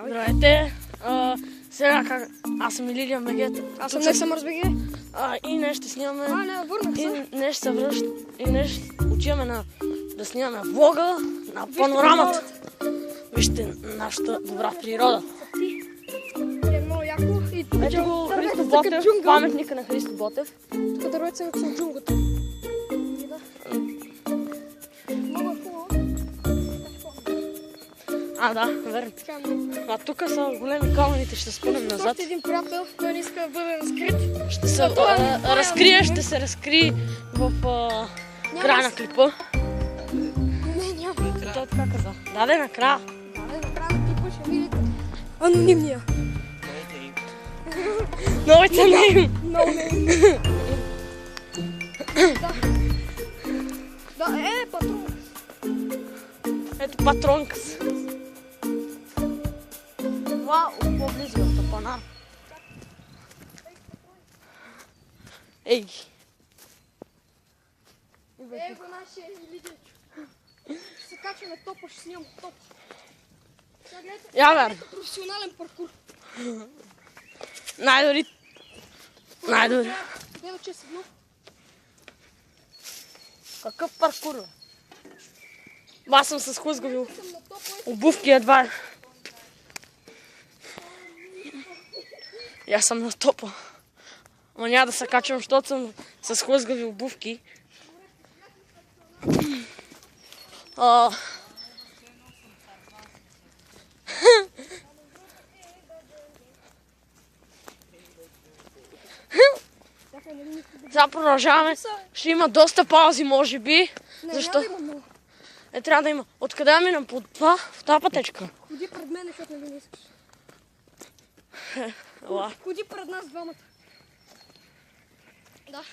Здравейте! Сега как... Аз съм Илиан БГ. Аз съм Нексамърс БГ. И днес ще снимаме... върнах се. И днес ще се връщаме... И днес отиваме да снимаме влога на панорамата. Вижте нашата добра природа. Е много яко. Ето го Христо Ботев, паметника на Христо Ботев. Тук дървеца са от джунгата. Много е хубаво. Да, верно. А тук са големи камъните, ще спънем назад. Още един приятел, той не иска да бъде разкрит. Ще се разкрие, ще се разкри в края на клипа. Не, няма. Той така каза. Даде накрая. Накрая на клипа ще видите анонимния. Новите нейм. Много нейм. Да, патрон. Ето патронкас. Това по-близо в тапана. Ей! Его нашия Илидичо. Ще се качваме топа, ще снимам топ. Сега гледайте, Я верно. професионален паркур. Най-добри. Гледа, че си едно. Какъв паркур, бе? Аз съм с хлъзгави обувки едва. И аз съм на топа. Ама няма да се качвам, защото съм с хлъзгави обувки. Сега продължаваме. Ще има доста паузи, може би. Защо? Трябва да има. Откъде да минам? По това? В тази пътечка. Ходи пред мен, защото не искаш. Ела. Ходи пред нас двамата. Да.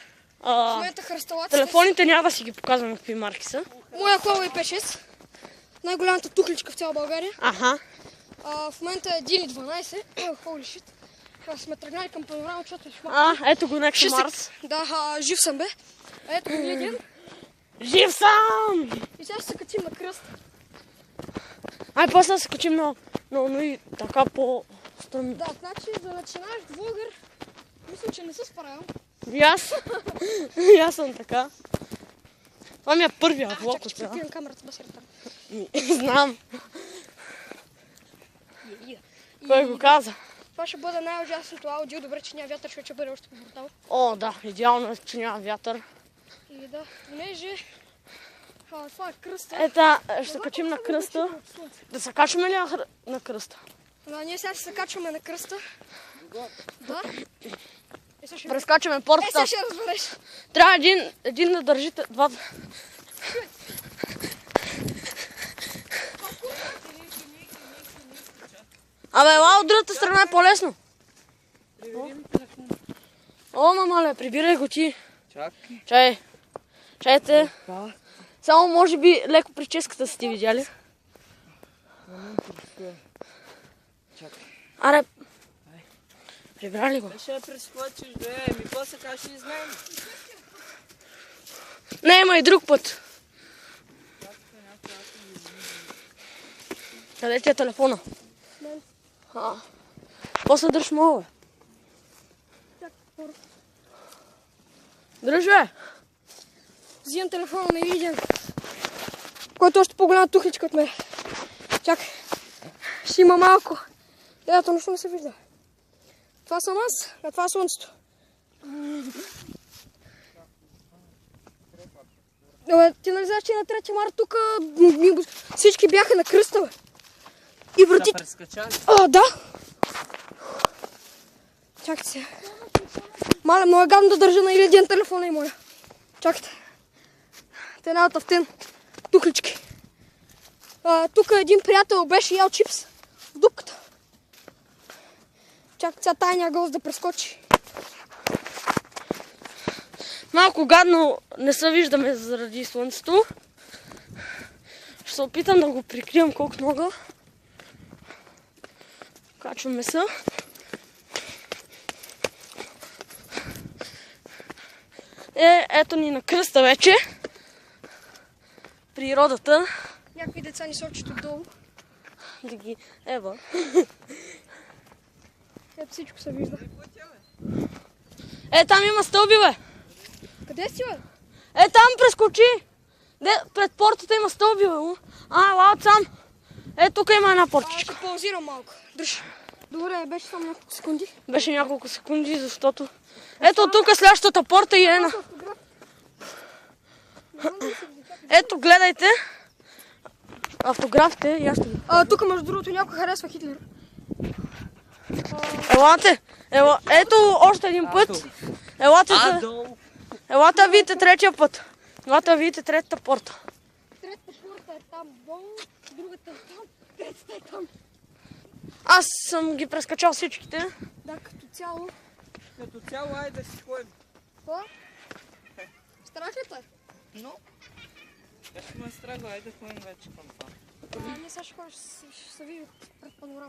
В момента хръсталаците... Телефоните няма да си ги показвам какви марки са. Моя Huawei P6. Най-голямата тухличка в цяла България. Аха. В момента е 1,12. Holy shit. Сме тръгнали към панорама, защото е шмак. Ето го Некса Марс. Да, жив съм, бе. Ето го Илиан. Жив съм! И сега ще се качим на кръст. После да се качим на и така по-стръмно. Да, значи да начинаеш влогър, мисля, че не се справям. И аз съм така. Това ми е първия влог от сега. Чакай, камерата без ръка. Знам. Кой го каза? Това ще бъде най-ужасното аудио. Добре, че няма вятър, ще бъде още по-брутално. О, да, идеално е, че няма вятър. И да, понеже това е кръста. Ета, ще се качим на кръста. Да се качваме ли на кръста? Да, ние сега ще се качваме на кръста. Да. Прескачаме портата. Сега ще разбереш. Трябва един да държите двата. Ела, от другата страна е по-лесно. Мамале, прибирай го ти. Чакай. Чайте. Само може би леко прическата сте видяли. Чакай. Аре. Прибрали го. Ще прескочиш, бе. После как ще знаем. Не, има и друг път. Къде ти е телефона? После дръж мова, бе. Дръж, бе. Взимам телефона на Илиан, който е още по-голяма тухличка от мен. Чакай. Ще има малко. Ето, нищо не се вижда. Това съм аз, а това е слънцето. Ти нали знаеш, че на 3 марта тук всички бяха на кръста, бе. И вратите... Да. Чакайте се. Мале, много е гадно да държа на Илиан телефона и моя. Чакайте. Те една тавтен тухлички. Тук един приятел беше ял чипс в дупката. Чакай сега тайния гост да прескочи. Малко гадно не се виждаме заради слънцето. Ще се опитам да го прикрием колко мога. Качваме се. Ето ни на кръста вече. Природата. Някои деца ни сочат отдолу. Да ги... Ева. Ето всичко се вижда. Там има стълби, бе. Къде си, бе? Там прескочи. Пред портата има стълби, бе. Ела сам. Тук има една портичка. Ще паузирам малко. Дръж. Добре, беше само няколко секунди. Беше няколко секунди, защото... Ето тук е следващата порта и една. Ето, гледайте. Автографите и аз ще ги. Тук, между другото, някой харесва Хитлер. Елате. Ето още един път. Елате да видите третия път. Елате да видите третата порта. Третата порта е там долу, другата е там, третата е там. Аз съм ги прескачал всичките. Да, като цяло. Като цяло, айде да си ходим. Това? Страх ли те? Но? Аз ме страга, айде да ходим вече към това. Ние сега ще ходим, ще се видим пред панорама.